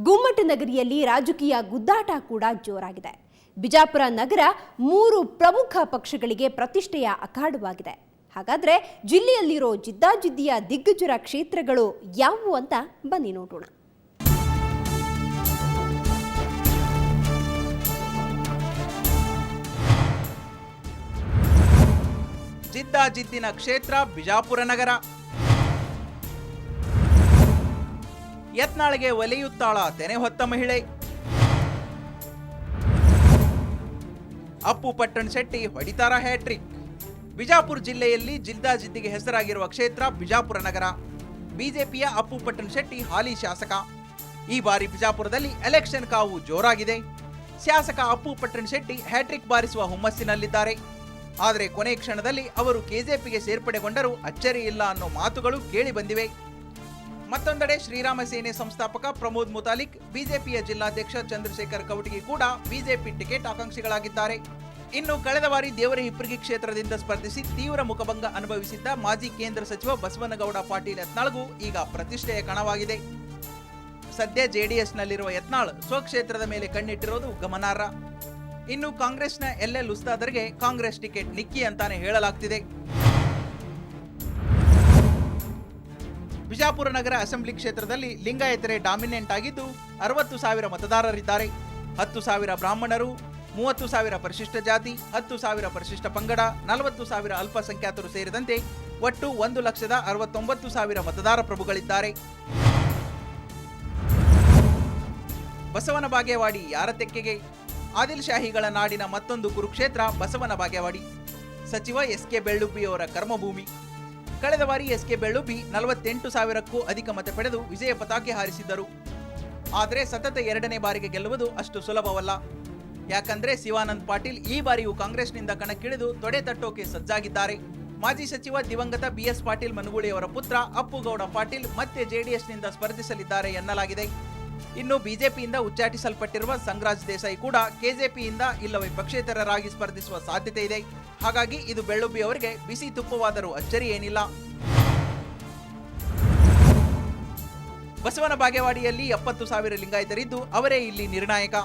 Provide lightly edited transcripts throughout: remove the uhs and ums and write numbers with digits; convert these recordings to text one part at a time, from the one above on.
ಗುಮ್ಮಟನಗರಿಯಲ್ಲಿ ರಾಜಕೀಯ ಗುದ್ದಾಟ ಕೂಡ ಜೋರಾಗಿದೆ. ಬಿಜಾಪುರ ನಗರ 3 ಪ್ರಮುಖ ಪಕ್ಷಗಳಿಗೆ ಪ್ರತಿಷ್ಠೆಯ ಅಖಾಡವಾಗಿದೆ. ಹಾಗಾದ್ರೆ ಜಿಲ್ಲೆಯಲ್ಲಿರೋ ಜಿದ್ದಾಜಿದ್ದಿಯ ದಿಗ್ಗಜರ ಕ್ಷೇತ್ರಗಳು ಯಾವುವು ಅಂತ ಬನ್ನಿ ನೋಡೋಣ. ಜಿದ್ದಾಜಿದ್ದಿನ ಕ್ಷೇತ್ರ ಬಿಜಾಪುರ ನಗರ. ಯತ್ನಾಳ್ಗೆ ಒಲೆಯುತ್ತಾಳ ತೆನೆ ಹೊತ್ತ ಮಹಿಳೆ. ಅಪ್ಪು ಪಟ್ಟಣ್ ಶೆಟ್ಟಿ ಹೊಡಿತಾರ ಹ್ಯಾಟ್ರಿಕ್. ಬಿಜಾಪುರ ಜಿಲ್ಲೆಯಲ್ಲಿ ಜಿದ್ದಾಜಿದ್ದಿಗೆ ಹೆಸರಾಗಿರುವ ಕ್ಷೇತ್ರ ಬಿಜಾಪುರ ನಗರ. ಬಿಜೆಪಿಯ ಅಪ್ಪು ಪಟ್ಟಣ್ ಶೆಟ್ಟಿ ಹಾಲಿ ಶಾಸಕ. ಈ ಬಾರಿ ಬಿಜಾಪುರದಲ್ಲಿ ಎಲೆಕ್ಷನ್ ಕಾವು ಜೋರಾಗಿದೆ. ಶಾಸಕ ಅಪ್ಪು ಪಟ್ಟಣ್ ಶೆಟ್ಟಿ ಹ್ಯಾಟ್ರಿಕ್ ಬಾರಿಸುವ ಹುಮ್ಮಸ್ಸಿನಲ್ಲಿದ್ದಾರೆ. ಆದರೆ ಕೊನೆ ಕ್ಷಣದಲ್ಲಿ ಅವರು ಕೆಜೆಪಿಗೆ ಸೇರ್ಪಡೆಗೊಂಡರೂ ಅಚ್ಚರಿ ಇಲ್ಲ ಅನ್ನೋ ಮಾತುಗಳು ಕೇಳಿ ಬಂದಿವೆ. ಮತ್ತೊಂದೆಡೆ ಶ್ರೀರಾಮ ಸೇನೆ ಸಂಸ್ಥಾಪಕ ಪ್ರಮೋದ್ ಮುತಾಲಿಕ್, ಬಿಜೆಪಿಯ ಜಿಲ್ಲಾಧ್ಯಕ್ಷ ಚಂದ್ರಶೇಖರ್ ಕವಟಗಿ ಕೂಡ ಬಿಜೆಪಿ ಟಿಕೆಟ್ ಆಕಾಂಕ್ಷಿಗಳಾಗಿದ್ದಾರೆ. ಇನ್ನು ಕಳೆದ ಬಾರಿ ದೇವರಹಿಪ್ಪರಗಿ ಕ್ಷೇತ್ರದಿಂದ ಸ್ಪರ್ಧಿಸಿ ತೀವ್ರ ಮುಖಭಂಗ ಅನುಭವಿಸಿದ್ದ ಮಾಜಿ ಕೇಂದ್ರ ಸಚಿವ ಬಸವನಗೌಡ ಪಾಟೀಲ್ ಯತ್ನಾಳ್ಗೂ ಈಗ ಪ್ರತಿಷ್ಠೆಯ ಕಣವಾಗಿದೆ. ಸದ್ಯ ಜೆಡಿಎಸ್ನಲ್ಲಿರುವ ಯತ್ನಾಳ್ ಸ್ವಕ್ಷೇತ್ರದ ಮೇಲೆ ಕಣ್ಣಿಟ್ಟಿರೋದು ಗಮನಾರ್ಹ. ಇನ್ನು ಕಾಂಗ್ರೆಸ್ನ ಎಲ್ ಉಸ್ತಾದರ್ಗೆ ಕಾಂಗ್ರೆಸ್ ಟಿಕೆಟ್ ನಿಕ್ಕಿ ಅಂತಾನೆ ಹೇಳಲಾಗ್ತಿದೆ. ಬಿಜಾಪುರ ನಗರ ಅಸೆಂಬ್ಲಿ ಕ್ಷೇತ್ರದಲ್ಲಿ ಲಿಂಗಾಯತರೇ ಡಾಮಿನೆಂಟ್ ಆಗಿದ್ದು 60,000 ಮತದಾರರಿದ್ದಾರೆ. 10,000 ಬ್ರಾಹ್ಮಣರು, 30,000 ಪರಿಶಿಷ್ಟ ಜಾತಿ, 10,000 ಪರಿಶಿಷ್ಟ ಪಂಗಡ, 40,000 ಅಲ್ಪಸಂಖ್ಯಾತರು ಸೇರಿದಂತೆ ಒಟ್ಟು 1,69,000 ಮತದಾರ ಪ್ರಭುಗಳಿದ್ದಾರೆ. ಬಸವನ ಬಾಗೇವಾಡಿ ಯಾರ ತೆಕ್ಕೆಗೆ? ಆದಿಲ್ ಶಾಹಿಗಳ ನಾಡಿನ ಮತ್ತೊಂದು ಕುರುಕ್ಷೇತ್ರ ಬಸವನ ಬಾಗೇವಾಡಿ. ಸಚಿವ ಎಸ್.ಕೆ. ಬೆಳ್ಳುಬ್ಬಿಯವರ ಕರ್ಮಭೂಮಿ. ಕಳೆದ ಬಾರಿ ಎಸ್.ಕೆ. ಬೆಳ್ಳುಬ್ಬಿ 48,000ಕ್ಕೂ ಅಧಿಕ ಮತ ಪಡೆದು ವಿಜಯ ಪತಾಕೆ ಹಾರಿಸಿದ್ದರು. ಆದರೆ ಸತತ 2ನೇ ಬಾರಿಗೆ ಗೆಲ್ಲುವುದು ಅಷ್ಟು ಸುಲಭವಲ್ಲ. ಯಾಕಂದ್ರೆ ಶಿವಾನಂದ್ ಪಾಟೀಲ್ ಈ ಬಾರಿಯೂ ಕಾಂಗ್ರೆಸ್ನಿಂದ ಕಣಕ್ಕಿಳಿದು ತೊಡೆ ತಟ್ಟೋಕೆ ಸಜ್ಜಾಗಿದ್ದಾರೆ. ಮಾಜಿ ಸಚಿವ ದಿವಂಗತ ಬಿ.ಎಸ್. ಪಾಟೀಲ್ ಮನಗೂಳಿಯವರ ಪುತ್ರ ಅಪ್ಪುಗೌಡ ಪಾಟೀಲ್ ಮತ್ತೆ ಜೆಡಿಎಸ್ನಿಂದ ಸ್ಪರ್ಧಿಸಲಿದ್ದಾರೆ ಎನ್ನಲಾಗಿದೆ. ಇನ್ನು ಬಿಜೆಪಿಯಿಂದ ಉಚ್ಚಾಟಿಸಲ್ಪಟ್ಟಿರುವ ಸಂಗ್ರಾಜ್ ದೇಸಾಯಿ ಕೂಡ ಕೆಜೆಪಿಯಿಂದ ಇಲ್ಲವೇ ಪಕ್ಷೇತರರಾಗಿ ಸ್ಪರ್ಧಿಸುವ ಸಾಧ್ಯತೆ ಇದೆ. ಹಾಗಾಗಿ ಇದು ಬೆಳ್ಳುಬ್ಬಿ ಅವರಿಗೆ ಬಿಸಿ ತುಪ್ಪವಾದರೂ ಅಚ್ಚರಿ ಏನಿಲ್ಲ. ಬಸವನ ಬಾಗೇವಾಡಿಯಲ್ಲಿ 70,000 ಲಿಂಗಾಯತರಿದ್ದು ಅವರೇ ಇಲ್ಲಿ ನಿರ್ಣಾಯಕ.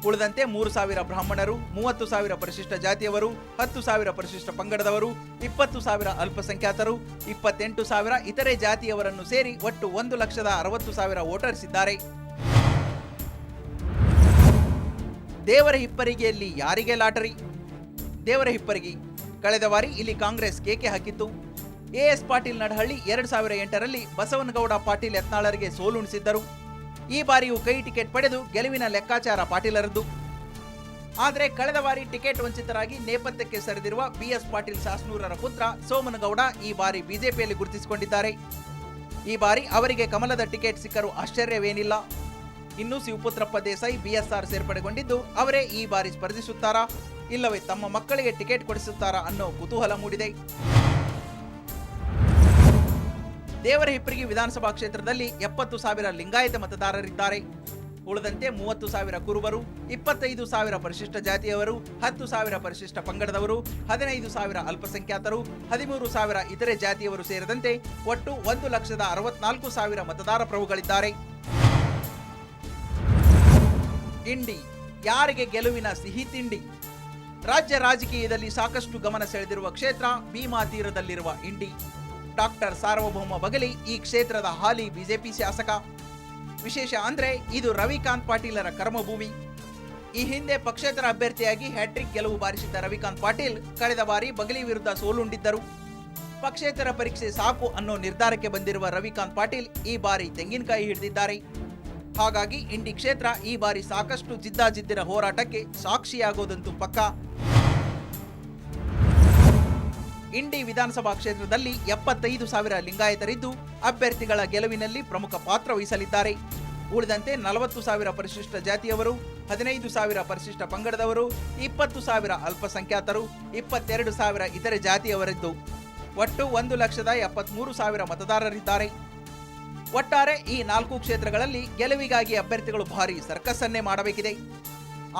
ಉಳಿದಂತೆ 3,000 ಬ್ರಾಹ್ಮಣರು, 30,000 ಪರಿಶಿಷ್ಟ ಜಾತಿಯವರು, 10,000 ಪರಿಶಿಷ್ಟ ಪಂಗಡದವರು, 20,000 ಅಲ್ಪಸಂಖ್ಯಾತರು, 28,000 ಇತರೆ ಜಾತಿಯವರನ್ನು ಸೇರಿ ಒಟ್ಟು 1,60,000 ವೋಟರ್ಸ್ ಇದ್ದಾರೆ. ದೇವರಹಿಪ್ಪರಿಗೆಯಲ್ಲಿ ಯಾರಿಗೆ ಲಾಟರಿ? ದೇವರಹಿಪ್ಪರಗಿ ಕಳೆದ ಬಾರಿ ಇಲ್ಲಿ ಕಾಂಗ್ರೆಸ್ ಕೇಕೆ ಹಾಕಿತ್ತು. ಎಎಸ್ ಪಾಟೀಲ್ ನಡಹಳ್ಳಿ 2008ರಲ್ಲಿ ಬಸವನಗೌಡ ಪಾಟೀಲ್ ಯತ್ನಾಳರಿಗೆ ಸೋಲುಣಿಸಿದ್ದರು. ಈ ಬಾರಿಯೂ ಕೈ ಟಿಕೆಟ್ ಪಡೆದು ಗೆಲುವಿನ ಲೆಕ್ಕಾಚಾರ ಪಾಟೀಲರದ್ದು. ಆದರೆ ಕಳೆದ ಬಾರಿ ಟಿಕೆಟ್ ವಂಚಿತರಾಗಿ ನೇಪಥ್ಯಕ್ಕೆ ಸರಿದಿರುವ ಬಿಎಸ್ ಪಾಟೀಲ್ ಸಾಸ್ನೂರರ ಪುತ್ರ ಸೋಮನಗೌಡ ಈ ಬಾರಿ ಬಿಜೆಪಿಯಲ್ಲಿ ಗುರುತಿಸಿಕೊಂಡಿದ್ದಾರೆ. ಈ ಬಾರಿ ಅವರಿಗೆ ಕಮಲದ ಟಿಕೆಟ್ ಸಿಕ್ಕರೂ ಆಶ್ಚರ್ಯವೇನಿಲ್ಲ. ಇನ್ನು ಶಿವಪುತ್ರಪ್ಪ ದೇಸಾಯಿ ಬಿಎಸ್ಆರ್ ಸೇರ್ಪಡೆಗೊಂಡಿದ್ದು ಅವರೇ ಈ ಬಾರಿ ಸ್ಪರ್ಧಿಸುತ್ತಾರಾ ಇಲ್ಲವೇ ತಮ್ಮ ಮಕ್ಕಳಿಗೆ ಟಿಕೆಟ್ ಕೊಡಿಸುತ್ತಾರಾ ಅನ್ನೋ ಕುತೂಹಲ ಮೂಡಿದೆ. ದೇವರಹಿಪ್ಪರಗಿ ವಿಧಾನಸಭಾ ಕ್ಷೇತ್ರದಲ್ಲಿ 70,000 ಲಿಂಗಾಯತ ಮತದಾರರಿದ್ದಾರೆ. ಉಳಿದಂತೆ 30,000 ಕುರುಬರು, 25,000 ಪರಿಶಿಷ್ಟ ಜಾತಿಯವರು, 10,000 ಪರಿಶಿಷ್ಟ ಪಂಗಡದವರು, 15,000 ಅಲ್ಪಸಂಖ್ಯಾತರು, 13,000 ಇತರೆ ಜಾತಿಯವರು ಸೇರಿದಂತೆ ಒಟ್ಟು 1,64,000 ಮತದಾರ ಪ್ರಭುಗಳಿದ್ದಾರೆ. ಇಂಡಿ ಯಾರಿಗೆ ಗೆಲುವಿನ ಸಿಹಿ ತಿಂಡಿ? ರಾಜ್ಯ ರಾಜಕೀಯದಲ್ಲಿ ಸಾಕಷ್ಟು ಗಮನ ಸೆಳೆದಿರುವ ಕ್ಷೇತ್ರ ಭೀಮಾ ತೀರದಲ್ಲಿರುವ ಇಂಡಿ. ಡಾಕ್ಟರ್ ಸಾರ್ವಭೌಮ ಬಗಲಿ ಈ ಕ್ಷೇತ್ರದ ಹಾಲಿ ಬಿಜೆಪಿ ಶಾಸಕ. ವಿಶೇಷ ಅಂದ್ರೆ ಇದು ರವಿಕಾಂತ್ ಪಾಟೀಲರ ಕರ್ಮಭೂಮಿ. ಈ ಹಿಂದೆ ಪಕ್ಷೇತರ ಅಭ್ಯರ್ಥಿಯಾಗಿ ಹ್ಯಾಟ್ರಿಕ್ ಗೆಲುವು ಬಾರಿಸಿದ್ದ ರವಿಕಾಂತ್ ಪಾಟೀಲ್ ಕಳೆದ ಬಾರಿ ಬಗಲಿ ವಿರುದ್ಧ ಸೋಲುಂಡಿದ್ದರು. ಪಕ್ಷೇತರ ಪರೀಕ್ಷೆ ಸಾಕು ಅನ್ನೋ ನಿರ್ಧಾರಕ್ಕೆ ಬಂದಿರುವ ರವಿಕಾಂತ್ ಪಾಟೀಲ್ ಈ ಬಾರಿ ತೆಂಗಿನಕಾಯಿ ಹಿಡಿದಿದ್ದಾರೆ. ಹಾಗಾಗಿ ಇಂಡಿ ಕ್ಷೇತ್ರ ಈ ಬಾರಿ ಸಾಕಷ್ಟು ಜಿದ್ದಾಜಿದ್ದಿನ ಹೋರಾಟಕ್ಕೆ ಸಾಕ್ಷಿಯಾಗೋದಂತೂ ಪಕ್ಕಾ. ಇಂಡಿ ವಿಧಾನಸಭಾ ಕ್ಷೇತ್ರದಲ್ಲಿ 75,000 ಲಿಂಗಾಯತರಿದ್ದು ಅಭ್ಯರ್ಥಿಗಳ ಗೆಲುವಿನಲ್ಲಿ ಪ್ರಮುಖ ಪಾತ್ರ ವಹಿಸಲಿದ್ದಾರೆ. ಉಳಿದಂತೆ 40,000 ಪರಿಶಿಷ್ಟ ಜಾತಿಯವರು, 15,000 ಪರಿಶಿಷ್ಟ ಪಂಗಡದವರು, 20,000 ಅಲ್ಪಸಂಖ್ಯಾತರು, 22,000 ಇತರೆ ಜಾತಿಯವರಿದ್ದು ಒಟ್ಟು 1,73,000 ಮತದಾರರಿದ್ದಾರೆ. ಒಟ್ಟಾರೆ ಈ 4 ಕ್ಷೇತ್ರಗಳಲ್ಲಿ ಗೆಲುವಿಗಾಗಿ ಅಭ್ಯರ್ಥಿಗಳು ಭಾರಿ ಸರ್ಕಸ್ ಅನ್ನೇ ಮಾಡಬೇಕಿದೆ.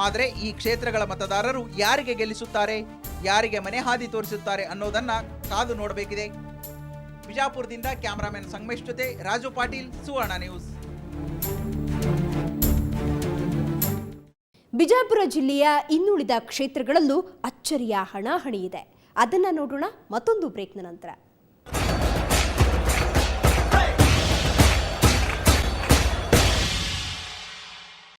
ಆದರೆ ಈ ಕ್ಷೇತ್ರಗಳ ಮತದಾರರು ಯಾರಿಗೆ ಗೆಲ್ಲಿಸುತ್ತಾರೆ, ಯಾರಿಗೆ ಮನೆ ಹಾದಿ ತೋರಿಸುತ್ತಾರೆ ಅನ್ನೋದನ್ನ ಕಾದು ನೋಡಬೇಕಿದೆ. ಬಿಜಾಪುರದಿಂದ ಕ್ಯಾಮರಾಮನ್ ಸಂಗಮೇಶ್ ಜೊತೆ ರಾಜು ಪಾಟೀಲ್, ಸುವರ್ಣ ನ್ಯೂಸ್. ಬಿಜಾಪುರ ಜಿಲ್ಲೆಯ ಇನ್ನುಳಿದ ಕ್ಷೇತ್ರಗಳಲ್ಲೂ ಅಚ್ಚರಿಯ ಹಣಾಹಣಿ ಇದೆ. ಅದನ್ನ ನೋಡೋಣ ಮತ್ತೊಂದು ಬ್ರೇಕ್ನ ನಂತರ.